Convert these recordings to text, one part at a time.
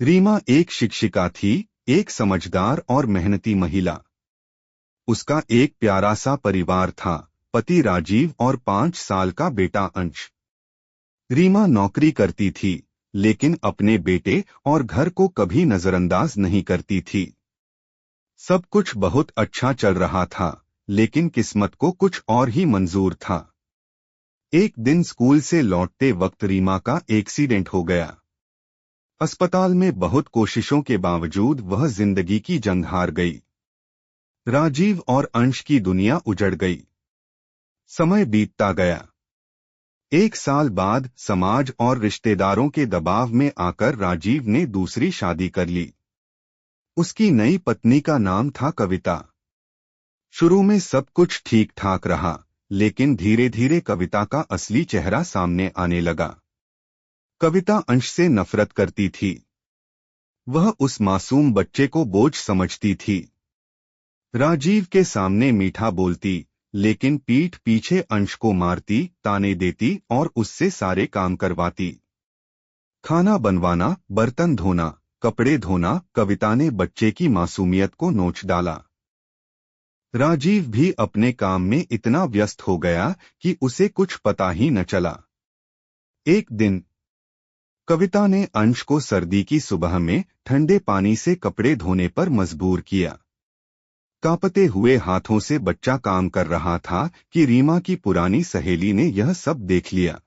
रीमा एक शिक्षिका थी, एक समझदार और मेहनती महिला। उसका एक प्यारा सा परिवार था, पति राजीव और 5 साल का बेटा अंश। रीमा नौकरी करती थी, लेकिन अपने बेटे और घर को कभी नजरअंदाज नहीं करती थी। सब कुछ बहुत अच्छा चल रहा था, लेकिन किस्मत को कुछ और ही मंजूर था। एक दिन स्कूल से लौटते वक्त रीमा का एक्सीडेंट हो गया। अस्पताल में बहुत कोशिशों के बावजूद वह जिंदगी की जंग हार गई। राजीव और अंश की दुनिया उजड़ गई। समय बीतता गया। 1 साल बाद समाज और रिश्तेदारों के दबाव में आकर राजीव ने दूसरी शादी कर ली। उसकी नई पत्नी का नाम था कविता। शुरू में सब कुछ ठीक ठाक रहा, लेकिन धीरे धीरे कविता का असली चेहरा सामने आने लगा। कविता अंश से नफरत करती थी। वह उस मासूम बच्चे को बोझ समझती थी। राजीव के सामने मीठा बोलती, लेकिन पीठ पीछे अंश को मारती, ताने देती और उससे सारे काम करवाती। खाना बनवाना, बर्तन धोना, कपड़े धोना, कविता ने बच्चे की मासूमियत को नोच डाला। राजीव भी अपने काम में इतना व्यस्त हो गया कि उसे कुछ पता ही न चला। एक दिन कविता ने अंश को सर्दी की सुबह में ठंडे पानी से कपड़े धोने पर मजबूर किया। कांपते हुए हाथों से बच्चा काम कर रहा था कि रीमा की पुरानी सहेली ने यह सब देख लिया।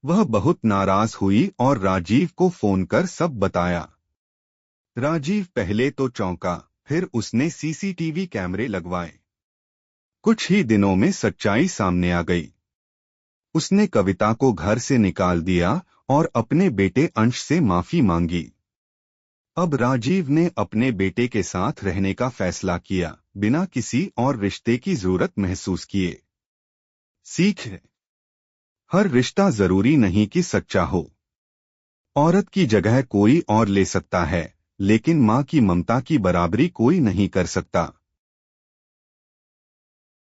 वह बहुत नाराज हुई और राजीव को फोन कर सब बताया। राजीव पहले तो चौंका, फिर उसने सीसीटीवी कैमरे लगवाए। कुछ ही दिनों में सच्चाई सामने आ गई। उसने कविता को घर से निकाल दिया और अपने बेटे अंश से माफी मांगी। अब राजीव ने अपने बेटे के साथ रहने का फैसला किया, बिना किसी और रिश्ते की जरूरत महसूस किए। सीख है, हर रिश्ता जरूरी नहीं कि सच्चा हो। औरत की जगह कोई और ले सकता है, लेकिन माँ की ममता की बराबरी कोई नहीं कर सकता।